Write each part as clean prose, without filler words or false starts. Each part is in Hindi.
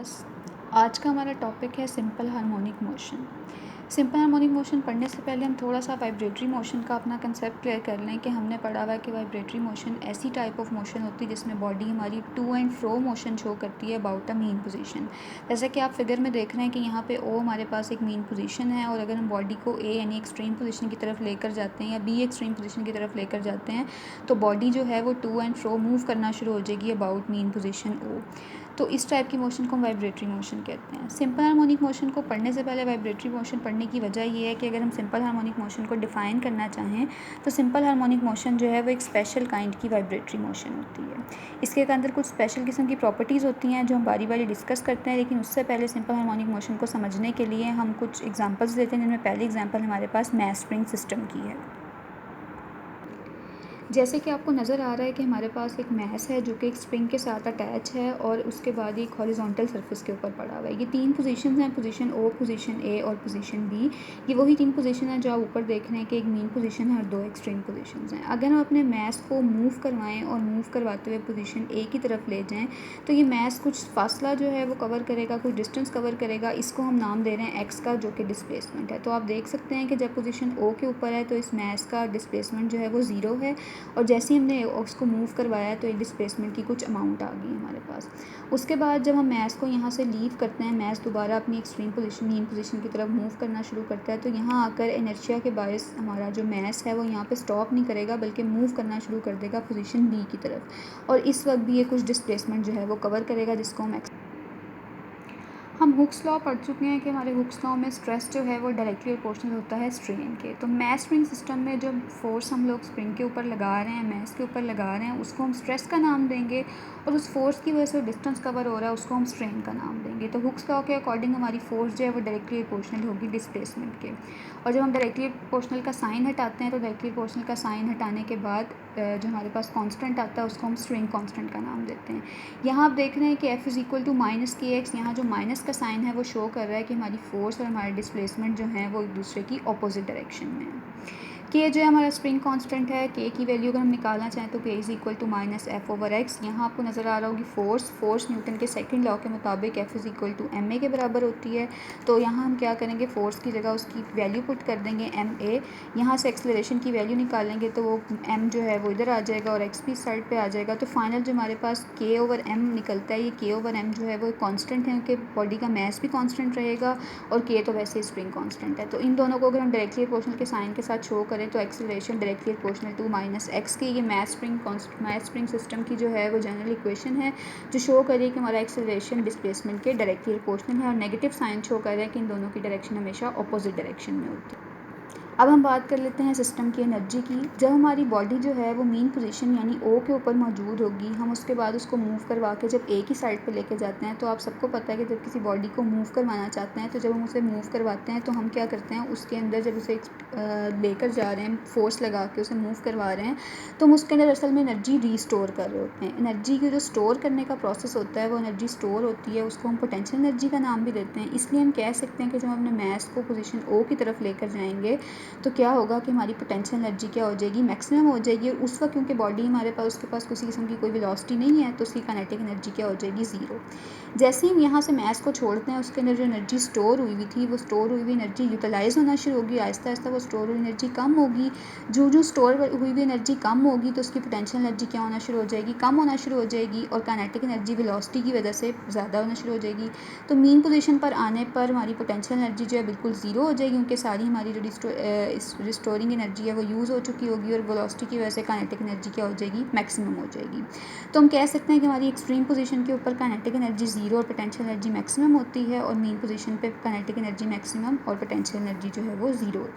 क्लास। आज का हमारा टॉपिक है simple harmonic motion. Simple harmonic motion पढ़ने से पहले हम थोड़ा सा वाइब्रेटरी मोशन का अपना कंसेप्ट क्लियर कर लें कि हमने पढ़ा हुआ है कि वाइब्रेटरी मोशन ऐसी टाइप ऑफ मोशन होती है जिसमें बॉडी हमारी to and fro motion show करती है अबाउट अ मीन पोजीशन। जैसे कि आप फिगर में देख रहे हैं कि यहाँ पे ओ हमारे पास एक मीन पोजीशन है, और अगर हम बॉडी को ए यानी एक्सट्रीम पोजीशन की तरफ लेकर जाते हैं या बी एक्सट्रीम पोजीशन की तरफ लेकर जाते हैं तो बॉडी जो है वो टू एंड फ्रो मूव करना शुरू हो जाएगी अबाउट मीन पोजीशन ओ। तो इस टाइप की मोशन को हम वाइब्रेटरी मोशन कहते हैं। सिंपल हार्मोनिक मोशन को पढ़ने से पहले वाइब्रेटरी मोशन पढ़ने की वजह ये है कि अगर हम सिंपल हार्मोनिक मोशन को डिफ़ाइन करना चाहें तो सिंपल हार्मोनिक मोशन जो है वो एक स्पेशल काइंड की वाइब्रेटरी मोशन होती है। इसके अंदर कुछ स्पेशल किस्म की प्रॉपर्टीज़ होती हैं जो हम बारी बारी डिस्कस करते हैं, लेकिन उससे पहले सिंपल हार्मोनिक मोशन को समझने के लिए हम कुछ एग्जाम्पल्स लेते हैं, जिनमें पहली एग्जाम्पल हमारे पास मैस स्प्रिंग सिस्टम की है। जैसे कि आपको नज़र आ रहा है कि हमारे पास एक मैस है जो कि एक स्प्रिंग के साथ अटैच है और उसके बाद एक हॉरिजॉन्टल सरफेस के ऊपर पड़ा हुआ है। ये तीन पोजीशंस हैं, पोजीशन ओ, पोजीशन ए और पोजीशन बी। ये वही तीन पोजीशन हैं जो आप ऊपर देख रहे हैं कि एक मेन पोजीशन है और दो एक्सट्रीम पोजीशंस हैं। अगर हम अपने मैस को मूव करवाएं और मूव करवाते हुए पोजीशन ए की तरफ ले जाएं तो ये मैस कुछ फासला जो है वो कवर करेगा, कुछ डिस्टेंस कवर करेगा। इसको हम नाम दे रहे हैं एक्स का, जो कि डिस्प्लेसमेंट है। तो आप देख सकते हैं कि जब पोजीशन ओ के ऊपर है तो इस मैस का डिस्प्लेसमेंट जो है वो ज़ीरो है, और जैसे ही हमने उसको मूव करवाया तो एक डिस्प्लेसमेंट की कुछ अमाउंट आ गई हमारे पास। उसके बाद जब हम मैस को यहाँ से लीव करते हैं, मैस दोबारा अपनी एक्सट्रीम पोजीशन मीन पोजीशन की तरफ मूव करना शुरू करता है, तो यहाँ आकर इनर्शिया के बायस हमारा जो मैस है वो यहाँ पे स्टॉप नहीं करेगा बल्कि मूव करना शुरू कर देगा पोजीशन बी की तरफ, और इस वक्त भी ये कुछ डिस्प्लेसमेंट जो है वो कवर करेगा, जिसको हम हुक्स लॉ पढ़ चुके हैं कि हमारे हुक्स लॉ में स्ट्रेस जो है वो डायरेक्टली प्रोपोर्शनल होता है स्ट्रेन के। तो मैस स्प्रिंग सिस्टम में जो फोर्स हम लोग स्प्रिंग के ऊपर लगा रहे हैं, मैस के ऊपर लगा रहे हैं, उसको हम स्ट्रेस का नाम देंगे, और उस फोर्स की वजह से डिस्टेंस कवर हो रहा है उसको हम स्ट्रेन का नाम देंगे। तो हुक्स लॉ के अकॉर्डिंग हमारी फोर्स जो है वो डायरेक्टली प्रोपोर्शनल होगी डिस्प्लेसमेंट के, और जब हम डायरेक्टली प्रोपोर्शनल का साइन हटाते हैं तो डायरेक्टली प्रोपोर्शनल का साइन हटाने के बाद जो हमारे पास कांस्टेंट आता है उसको हम स्ट्रेन कांस्टेंट का नाम देते हैं। यहाँ आप देख रहे हैं कि F is equal to minus K x, यहाँ जो माइनस का साइन है वो शो कर रहा है कि हमारी फोर्स और हमारे डिस्प्लेसमेंट जो हैं वो एक दूसरे की अपोजिट डायरेक्शन में है। के जो है हमारा स्प्रिंग कांस्टेंट है, के की वैल्यू अगर हम निकालना चाहें तो K is equal to minus F over x. यहाँ आपको नज़र आ रहा होगी फोर्स न्यूटन के सेकंड लॉ के मुताबिक F is equal to M A के बराबर होती है। तो यहाँ हम क्या करेंगे, फोर्स की जगह उसकी वैल्यू पुट कर देंगे एम ए। यहाँ से एक्सेलरेशन की वैल्यू निकालेंगे तो वो एम जो है वो इधर आ जाएगा और एक्स भी साइड पर आ जाएगा। तो फाइनल जो हमारे पास के ओवर एम निकलता है, ये के ओवर एम जो है वो कॉन्स्टेंट है, क्योंकि बॉडी का मैस भी कॉन्स्टेंट रहेगा और के तो वैसे ही स्प्रिंग कॉन्स्टेंट है। तो इन दोनों को अगर हम डायरेक्टली प्रोपोर्शनल के साइन के साथ शो करें तो acceleration directly proportional to minus x की, ये मैस स्प्रिंग सिस्टम की जो है वो जनरल इक्वेशन है जो शो करे कि हमारा एक्सेलरेशन डिस्प्लेसमेंट के डायरेक्टली प्रोपोर्शनल है, और नेगेटिव साइन शो कर रहा है कि इन दोनों की डायरेक्शन हमेशा अपोजिट डायरेक्शन में होती है। अब हम बात कर लेते हैं सिस्टम की एनर्जी की। जब हमारी बॉडी जो है वो मीन पोजीशन यानी ओ के ऊपर मौजूद होगी, हम उसके बाद उसको मूव करवा के जब ए की साइड पे लेके जाते हैं, तो आप सबको पता है कि जब किसी बॉडी को मूव करवाना चाहते हैं तो जब हम उसे मूव करवाते हैं तो हम क्या करते हैं, उसके अंदर जब उसे लेकर जा रहे हैं, फोर्स लगा के उसे मूव करवा रहे हैं, तो हम उसके अंदर असल में एनर्जी रीस्टोर कर रहे होते हैं। एनर्जी की जो स्टोर करने का प्रोसेस होता है वो एनर्जी स्टोर होती है, उसको हम पोटेंशियल एनर्जी का नाम भी देते हैं। इसलिए हम कह सकते हैं कि जब हम अपने मैस को पोजीशन ओ की तरफ लेकर जाएंगे तो क्या होगा कि हमारी पोटेंशियल एनर्जी क्या हो जाएगी, मैक्सिमम हो जाएगी, और उस वक्त क्योंकि बॉडी हमारे पास उसके पास किसी किस्म की कोई वेलोसिटी नहीं है तो उसकी काइनेटिक एनर्जी क्या हो जाएगी, ज़ीरो। जैसे ही हम यहाँ से मैस को छोड़ते हैं, उसके अंदर जो एनर्जी स्टोर हुई हुई थी वो स्टोर हुई हुई एनर्जी यूटिलाइज़ होना शुरू होगी, आहिस्ता आहिस्ता वो स्टोर हुई एनर्जी कम होगी। जो जो स्टोर हुई हुई एनर्जी कम होगी तो उसकी पोटेंशियल एनर्जी क्या होना शुरू हो जाएगी, कम होना शुरू हो जाएगी, और काइनेटिक एनर्जी वेलोसिटी की वजह से ज़्यादा होना शुरू हो जाएगी। तो मीन पोजीशन पर आने पर हमारी पोटेंशियल एनर्जी जो है बिल्कुल ज़ीरो हो जाएगी, क्योंकि सारी हमारी जो रिस्टोरिंग एनर्जी है वो यूज़ हो चुकी होगी, और वेलोसिटी की वजह से काइनेटिक एनर्जी क्या हो जाएगी, मैक्सिमम हो जाएगी। तो हम कह सकते हैं कि हमारी एक्सट्रीम पोजीशन के ऊपर काइनेटिक एनर्जी ज़ीरो और पोटेंशियल एनर्जी मैक्सिमम होती है, और मेन पोजीशन पे काइनेटिक एनर्जी मैक्सिमम और पोटेंशियल एनर्जी जो है वो ज़ीरो।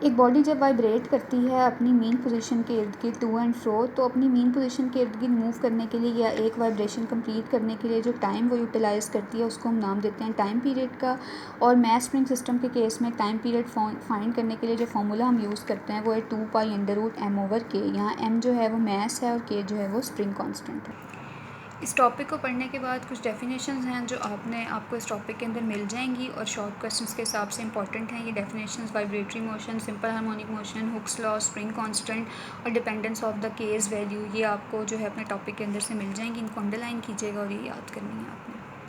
एक बॉडी जब वाइब्रेट करती है अपनी मेन पोजीशन के इर्द गिर्द टू एंड फ्रो, तो अपनी मेन पोजीशन के इर्द गिर्द मूव करने के लिए या एक वाइब्रेशन कंप्लीट करने के लिए जो टाइम वो यूटिलाइज़ करती है उसको हम नाम देते हैं टाइम पीरियड का। और मैस स्प्रिंग सिस्टम के केस में टाइम पीरियड फाइंड करने के लिए जो फार्मूला हम यूज़ करते हैं वो है 2π√m/k। यहाँ m जो है वो मैस है और k जो है वो स्प्रिंग कॉन्स्टेंट है। इस टॉपिक को पढ़ने के बाद कुछ डेफिनेशंस हैं जो आपको इस टॉपिक के अंदर मिल जाएंगी, और शॉर्ट क्वेश्चंस के हिसाब से इंपॉर्टेंट हैं ये definitions. Vibratory motion, simple harmonic motion, Hooke's law, spring constant और dependence of the case value, ये आपको जो है अपने टॉपिक के अंदर से मिल जाएंगी। इनको अंडरलाइन कीजिएगा और ये याद करनी है आपने।